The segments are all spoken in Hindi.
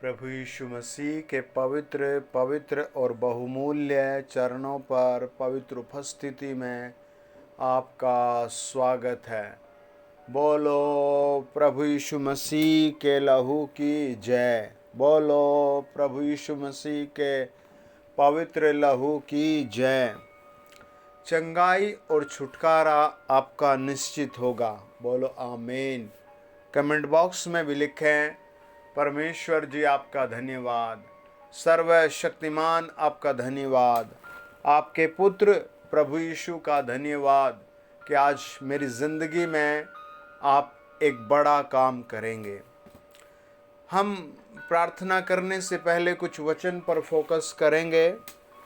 प्रभु यीशु मसीह के पवित्र पवित्र और बहुमूल्य चरणों पर पवित्र उपस्थिति में आपका स्वागत है। बोलो प्रभु यीशु मसीह के लहू की जय। बोलो प्रभु यीशु मसीह के पवित्र लहू की जय। चंगाई और छुटकारा आपका निश्चित होगा। बोलो आमीन। कमेंट बॉक्स में भी लिखें, परमेश्वर जी आपका धन्यवाद, सर्वशक्तिमान आपका धन्यवाद, आपके पुत्र प्रभु यीशु का धन्यवाद कि आज मेरी ज़िंदगी में आप एक बड़ा काम करेंगे। हम प्रार्थना करने से पहले कुछ वचन पर फोकस करेंगे।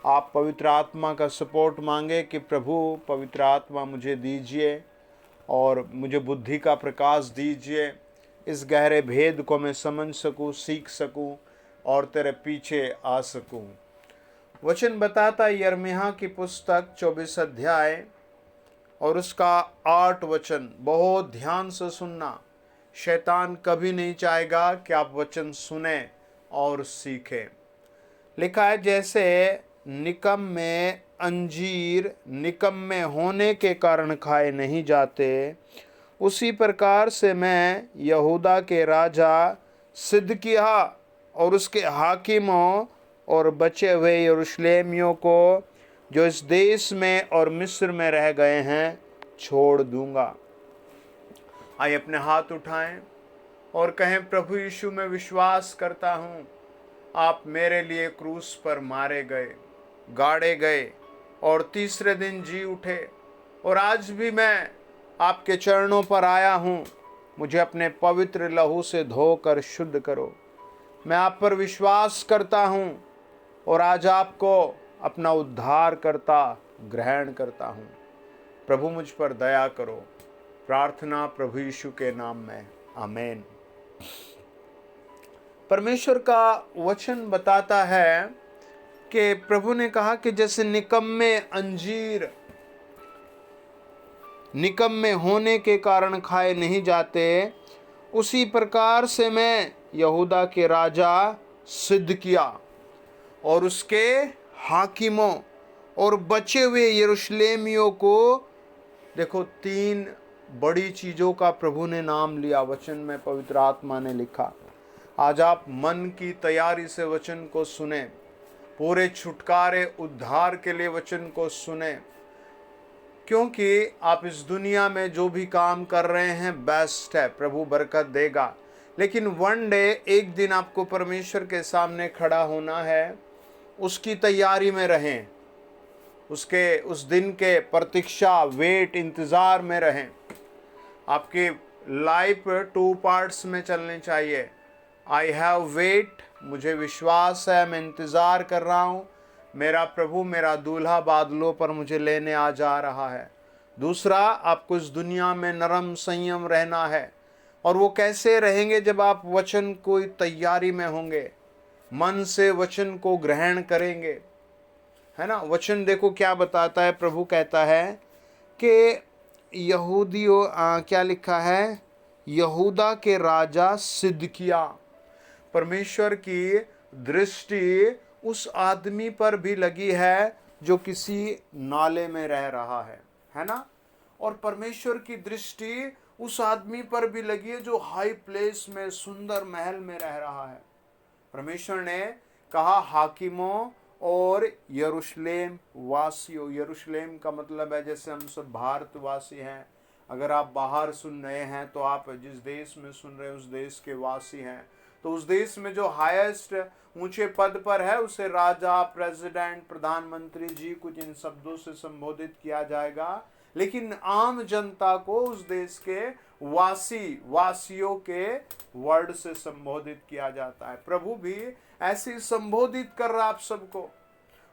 आप पवित्र आत्मा का सपोर्ट मांगे कि प्रभु पवित्र आत्मा मुझे दीजिए और मुझे बुद्धि का प्रकाश दीजिए, इस गहरे भेद को मैं समझ सकूं, सीख सकूं और तेरे पीछे आ सकूं। वचन बताता यिर्मयाह की पुस्तक 24 अध्याय और उसका 8 वचन। बहुत ध्यान से सुनना। शैतान कभी नहीं चाहेगा कि आप वचन सुने और सीखें। लिखा है, जैसे निकम्मे अंजीर निकम्मे होने के कारण खाए नहीं जाते, उसी प्रकार से मैं यहूदा के राजा सिदकिय्याह और उसके हाकिमों और बचे हुए यरूशलेमियों को जो इस देश में और मिस्र में रह गए हैं छोड़ दूंगा। आइए अपने हाथ उठाएं और कहें, प्रभु यीशु में विश्वास करता हूँ, आप मेरे लिए क्रूस पर मारे गए, गाड़े गए और तीसरे दिन जी उठे, और आज भी मैं आपके चरणों पर आया हूँ। मुझे अपने पवित्र लहू से धोकर शुद्ध करो। मैं आप पर विश्वास करता हूँ और आज आपको अपना उद्धार करता ग्रहण करता हूँ। प्रभु मुझ पर दया करो। प्रार्थना प्रभु यीशु के नाम में, आमीन। परमेश्वर का वचन बताता है कि प्रभु ने कहा कि जैसे निकम्मे अंजीर निकम्मे होने के कारण खाए नहीं जाते, उसी प्रकार से मैं यहूदा के राजा सिदकिय्याह और उसके हाकिमों और बचे हुए यरूशलेमियों को, देखो 3 बड़ी चीज़ों का प्रभु ने नाम लिया। वचन में पवित्र आत्मा ने लिखा। आज आप मन की तैयारी से वचन को सुने, पूरे छुटकारे उद्धार के लिए वचन को सुने, क्योंकि आप इस दुनिया में जो भी काम कर रहे हैं बेस्ट है, प्रभु बरकत देगा। लेकिन वन डे, एक दिन आपको परमेश्वर के सामने खड़ा होना है। उसकी तैयारी में रहें, उसके उस दिन के प्रतीक्षा, वेट, इंतज़ार में रहें। आपकी लाइफ 2 पार्ट्स में चलनी चाहिए। आई हैव वेट, मुझे विश्वास है, मैं इंतज़ार कर रहा हूँ, मेरा प्रभु, मेरा दूल्हा बादलों पर मुझे लेने आ जा रहा है। दूसरा, आपको इस दुनिया में नरम संयम रहना है। और वो कैसे रहेंगे? जब आप वचन को तैयारी में होंगे, मन से वचन को ग्रहण करेंगे, है ना। वचन देखो क्या बताता है। प्रभु कहता है कि यहूदियों क्या लिखा है, यहूदा के राजा सिदकिय्याह। परमेश्वर की दृष्टि उस आदमी पर भी लगी है जो किसी नाले में रह रहा है ना। और परमेश्वर की दृष्टि उस आदमी पर भी लगी है जो हाई प्लेस में, सुंदर महल में रह रहा है। परमेश्वर ने कहा, हाकिमों और यरूशलेम वासियों। यरूशलेम का मतलब है जैसे हम सब भारतवासी हैं। अगर आप बाहर सुन रहे हैं तो आप जिस देश में सुन रहे हैं उस देश के वासी हैं। तो उस देश में जो हाईएस्ट ऊंचे पद पर है उसे राजा, प्रेसिडेंट, प्रधानमंत्री जी, कुछ इन शब्दों से संबोधित किया जाएगा। लेकिन आम जनता को उस देश के वासियों के वर्ड से संबोधित किया जाता है। प्रभु भी ऐसे संबोधित कर रहा आप सबको,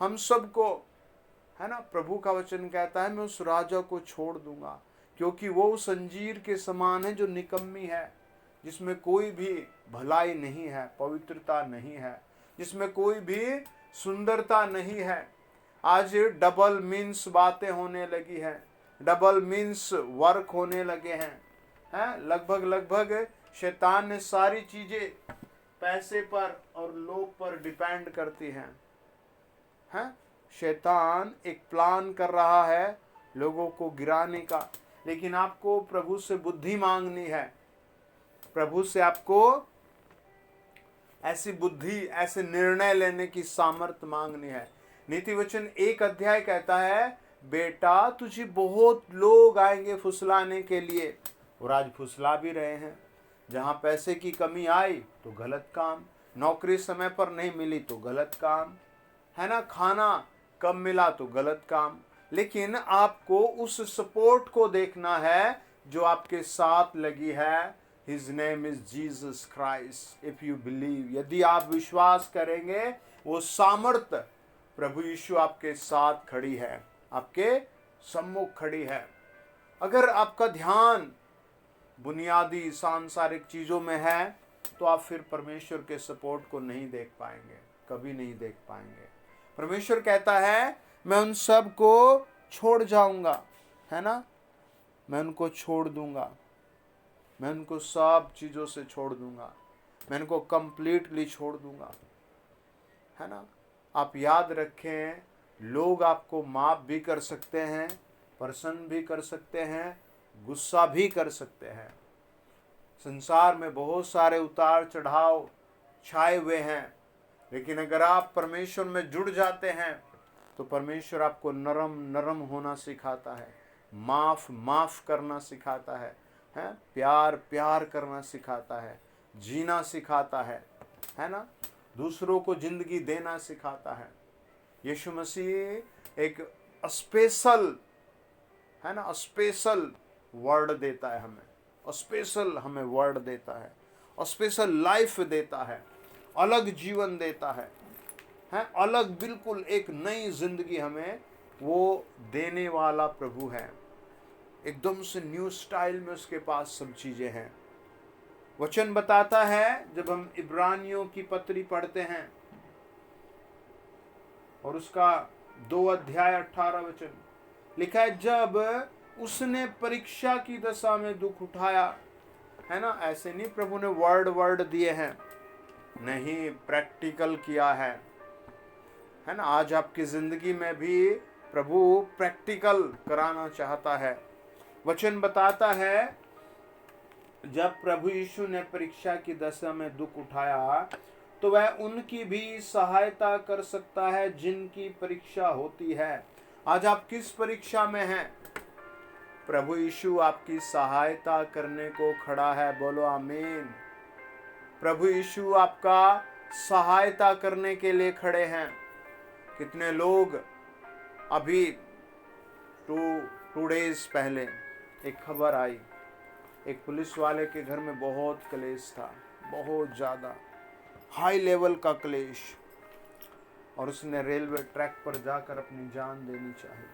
हम सबको, है ना। प्रभु का वचन कहता है, मैं उस राजा को छोड़ दूंगा, क्योंकि वो उस अंजीर के समान है जो निकम्मी है, जिसमें कोई भी भलाई नहीं है, पवित्रता नहीं है, जिसमें कोई भी सुंदरता नहीं है। आज डबल मीन्स बातें होने लगी हैं, डबल मीन्स वर्क होने लगे हैं। लगभग शैतान ने सारी चीज़ें पैसे पर और लोभ पर डिपेंड करती हैं। हैं? शैतान एक प्लान कर रहा है लोगों को गिराने का, लेकिन आपको प्रभु से बुद्धि मांगनी है। प्रभु से आपको ऐसी बुद्धि, ऐसे निर्णय लेने की सामर्थ्य मांगनी है। नीति वचन 1 अध्याय कहता है, बेटा तुझे बहुत लोग आएंगे फुसलाने के लिए, और आज फुसला भी रहे हैं। जहां पैसे की कमी आई तो गलत काम, नौकरी समय पर नहीं मिली तो गलत काम, है ना, खाना कम मिला तो गलत काम। लेकिन आपको उस सपोर्ट को देखना है जो आपके साथ लगी है। His name is Jesus Christ. If you believe, यदि आप विश्वास करेंगे, वो सामर्थ्य प्रभु यीशु आपके साथ खड़ी है, आपके सम्मुख खड़ी है। अगर आपका ध्यान बुनियादी सांसारिक चीजों में है तो आप फिर परमेश्वर के सपोर्ट को नहीं देख पाएंगे, कभी नहीं देख पाएंगे। परमेश्वर कहता है, मैं उन सब को छोड़ जाऊंगा, है ना, मैं उनको छोड़ दूंगा, मैं उनको सब चीजों से छोड़ दूंगा, मैं उनको कंप्लीटली छोड़ दूंगा, है ना। आप याद रखें, लोग आपको माफ भी कर सकते हैं, प्रसन्न भी कर सकते हैं, गुस्सा भी कर सकते हैं। संसार में बहुत सारे उतार चढ़ाव छाए हुए हैं, लेकिन अगर आप परमेश्वर में जुड़ जाते हैं तो परमेश्वर आपको नरम नरम होना सिखाता है, माफ करना सिखाता है, प्यार प्यार करना सिखाता है, जीना सिखाता है ना, दूसरों को जिंदगी देना सिखाता है। यीशु मसीह एक स्पेशल, है ना, स्पेशल वर्ड देता है हमें, स्पेशल हमें वर्ड देता है, स्पेशल लाइफ देता है, अलग जीवन देता है, अलग बिल्कुल एक नई जिंदगी हमें वो देने वाला प्रभु है। एकदम से न्यू स्टाइल में उसके पास सब चीजें हैं। वचन बताता है, जब हम इब्रानियों की पत्री पढ़ते हैं और उसका 2 अध्याय 18 वचन लिखा है, जब उसने परीक्षा की दशा में दुख उठाया, है ना। ऐसे नहीं प्रभु ने वर्ड दिए हैं, नहीं, प्रैक्टिकल किया है ना। आज आपकी जिंदगी में भी प्रभु प्रैक्टिकल कराना चाहता है। वचन बताता है, जब प्रभु यीशु ने परीक्षा की दशा में दुख उठाया तो वह उनकी भी सहायता कर सकता है जिनकी परीक्षा होती है। आज आप किस परीक्षा में हैं? प्रभु यीशु आपकी सहायता करने को खड़ा है, बोलो आमीन। प्रभु यीशु आपका सहायता करने के लिए खड़े हैं। कितने लोग, अभी 2 डेज पहले एक खबर आई, एक पुलिस वाले के घर में बहुत क्लेश था, बहुत ज़्यादा हाई लेवल का क्लेश, और उसने रेलवे ट्रैक पर जाकर अपनी जान देनी चाहिए।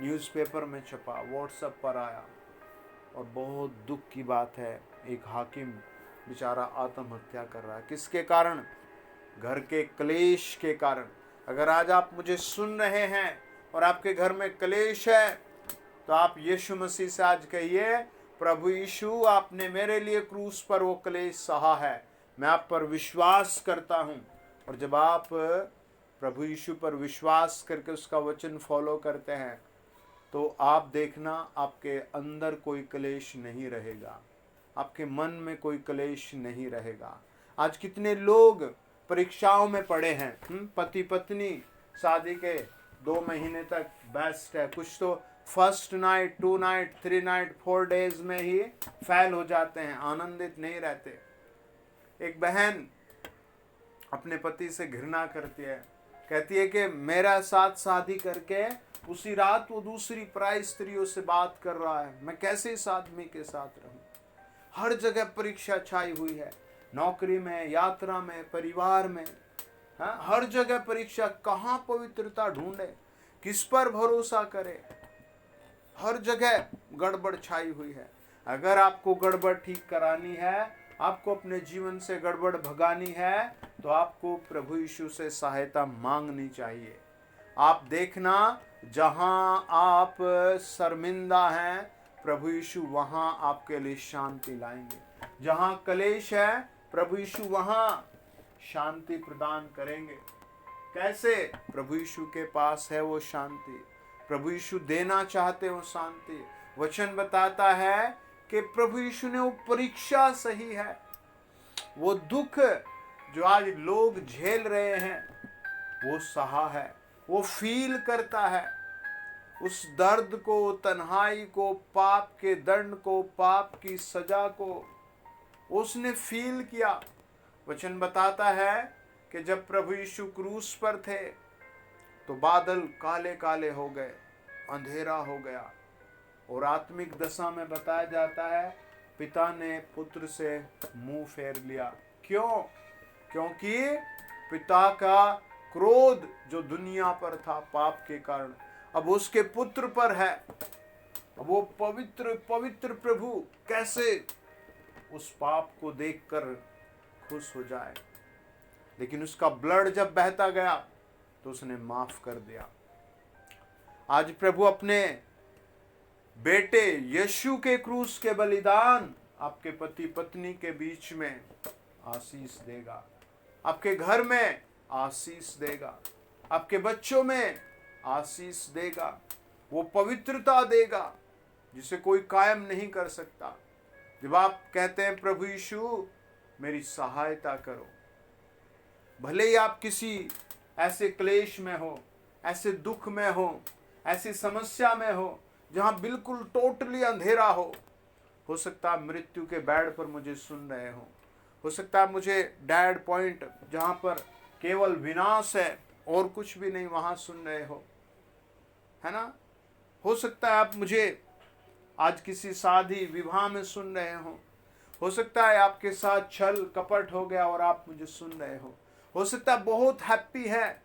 न्यूज़पेपर में छपा, व्हाट्सएप पर आया, और बहुत दुख की बात है, एक हाकिम बेचारा आत्महत्या कर रहा है। किसके कारण? घर के क्लेश के कारण। अगर आज आप मुझे सुन रहे हैं और आपके घर में क्लेश है, तो आप यीशु मसीह से आज कहिए, प्रभु यीशु आपने मेरे लिए क्रूस पर वो क्लेश सहा है, मैं आप पर विश्वास करता हूँ। और जब आप प्रभु यीशु पर विश्वास करके उसका वचन फॉलो करते हैं तो आप देखना, आपके अंदर कोई क्लेश नहीं रहेगा, आपके मन में कोई क्लेश नहीं रहेगा। आज कितने लोग परीक्षाओं में पड़े हैं, पति पत्नी शादी के 2 महीने तक बेस्ट है, कुछ तो first night, 2 night, 3 night, 4 days में ही फेल हो जाते हैं, आनंदित नहीं रहते। एक बहन अपने पति से घृणा करती है, कहती है कि मेरा साथ शादी करके उसी रात वो दूसरी पराई स्त्रियों से बात कर रहा है, मैं कैसे इस आदमी के साथ रहूं। हर जगह परीक्षा छाई हुई है, नौकरी में, यात्रा में, परिवार में, हर जगह परीक्षा। कहाँ पवित्रता ढूंढे, किस पर भरोसा करे, हर जगह गड़बड़ छाई हुई है। अगर आपको गड़बड़ ठीक करानी है, आपको अपने जीवन से गड़बड़ भगानी है, तो आपको प्रभु यीशु से सहायता मांगनी चाहिए। आप देखना, जहां आप शर्मिंदा हैं, प्रभु यीशु वहां आपके लिए शांति लाएंगे। जहां क्लेश है, प्रभु यीशु वहां शांति प्रदान करेंगे। कैसे? प्रभु यीशु के पास है वो शांति, प्रभु यीशु देना चाहते वो शांति। वचन बताता है कि प्रभु यीशु ने वो परीक्षा सही है, वो दुख जो आज लोग झेल रहे हैं वो सहा है, वो फील करता है उस दर्द को, तन्हाई को, पाप के दंड को, पाप की सजा को उसने फील किया। वचन बताता है कि जब प्रभु यीशु क्रूस पर थे तो बादल काले काले हो गए, अंधेरा हो गया, और आत्मिक दशा में बताया जाता है पिता ने पुत्र से मुंह फेर लिया। क्यों? क्योंकि पिता का क्रोध जो दुनिया पर था पाप के कारण अब उसके पुत्र पर है। वो पवित्र पवित्र प्रभु कैसे उस पाप को देखकर खुश हो जाए, लेकिन उसका ब्लड जब बहता गया तो उसने माफ कर दिया। आज प्रभु अपने बेटे यीशु के क्रूस के बलिदान आपके पति पत्नी के बीच में आशीष देगा, आपके घर में आशीष देगा, आपके बच्चों में आशीष देगा, वो पवित्रता देगा जिसे कोई कायम नहीं कर सकता। जब आप कहते हैं प्रभु यीशु मेरी सहायता करो, भले ही आप किसी ऐसे क्लेश में हो, ऐसे दुख में हो, ऐसी समस्या में हो जहां बिल्कुल टोटली अंधेरा हो सकता है मृत्यु के बेड पर मुझे सुन रहे हो सकता है मुझे डेड पॉइंट जहां पर केवल विनाश है और कुछ भी नहीं वहां सुन रहे हो, है ना। हो सकता है आप मुझे आज किसी शादी विवाह में सुन रहे हो सकता है आपके साथ छल कपट हो गया और आप मुझे सुन रहे हो सकता है बहुत हैप्पी है,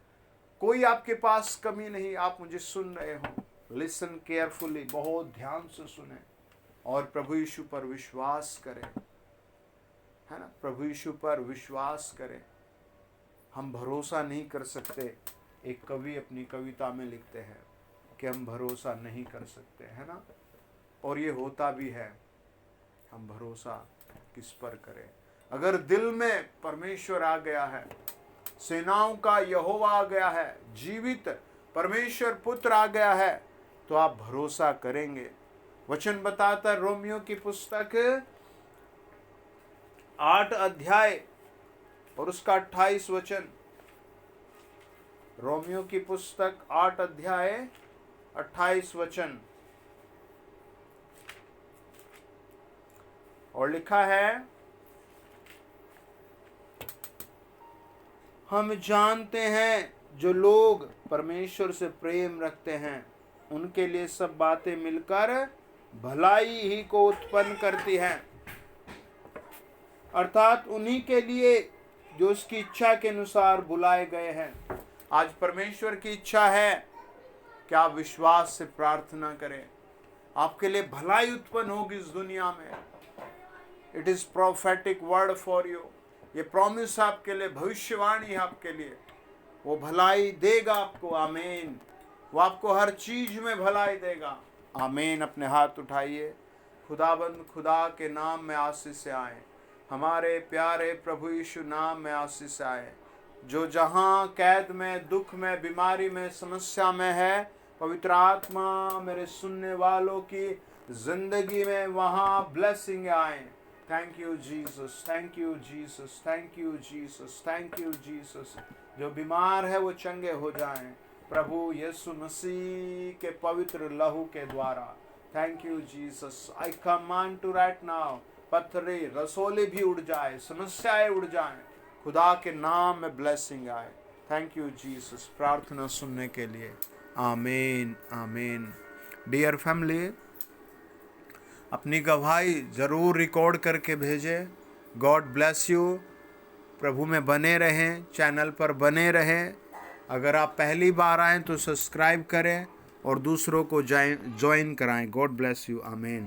कोई आपके पास कमी नहीं, आप मुझे सुन रहे हो। लिसन केयरफुली, बहुत ध्यान से सुने और प्रभु यीशु पर विश्वास करें, है ना। प्रभु यीशु पर विश्वास करें। हम भरोसा नहीं कर सकते, एक कवि अपनी कविता में लिखते हैं कि हम भरोसा नहीं कर सकते, है ना, और ये होता भी है। हम भरोसा किस पर करें? अगर दिल में परमेश्वर आ गया है, सेनाओं का यहोवा आ गया है, जीवित परमेश्वर पुत्र आ गया है, तो आप भरोसा करेंगे। वचन बताता है रोमियो की पुस्तक 8 अध्याय और उसका 28 वचन। रोमियो की पुस्तक 8 अध्याय 28 वचन, और लिखा है हम जानते हैं जो लोग परमेश्वर से प्रेम रखते हैं उनके लिए सब बातें मिलकर भलाई ही को उत्पन्न करती हैं, अर्थात उन्हीं के लिए जो उसकी इच्छा के अनुसार बुलाए गए हैं। आज परमेश्वर की इच्छा है कि आप विश्वास से प्रार्थना करें, आपके लिए भलाई उत्पन्न होगी इस दुनिया में। It is prophetic word for you, ये प्रॉमिस आपके लिए, भविष्यवाणी है आपके लिए। वो भलाई देगा आपको, आमीन। वो आपको हर चीज में भलाई देगा, आमीन। अपने हाथ उठाइए। खुदाबंद खुदा के नाम में आशीष आए, हमारे प्यारे प्रभु यीशु नाम में आशीष आए। जो जहां कैद में, दुख में, बीमारी में, समस्या में है, पवित्र आत्मा मेरे सुनने वालों की जिंदगी में वहां ब्लेसिंग आए। Thank you Jesus, thank you Jesus, thank you Jesus, thank you Jesus. जो बीमार है वो चंगे हो जाएं प्रभु यीशु मसीह के पवित्र लहू के द्वारा। Thank you Jesus. I command to right now, पत्थरे रसोले भी उड़ जाए, समस्याएं उड़ जाएं, खुदा के नाम में ब्लेसिंग आए। थैंक यू जीसस प्रार्थना सुनने के लिए, आमीन आमीन। डियर फैमिली, अपनी गवाही ज़रूर रिकॉर्ड करके भेजें। God bless you. प्रभु में बने रहें, चैनल पर बने रहें। अगर आप पहली बार आएँ तो सब्सक्राइब करें और दूसरों को ज्वाइन कराएं। गॉड ब्लेस यू, आमीन।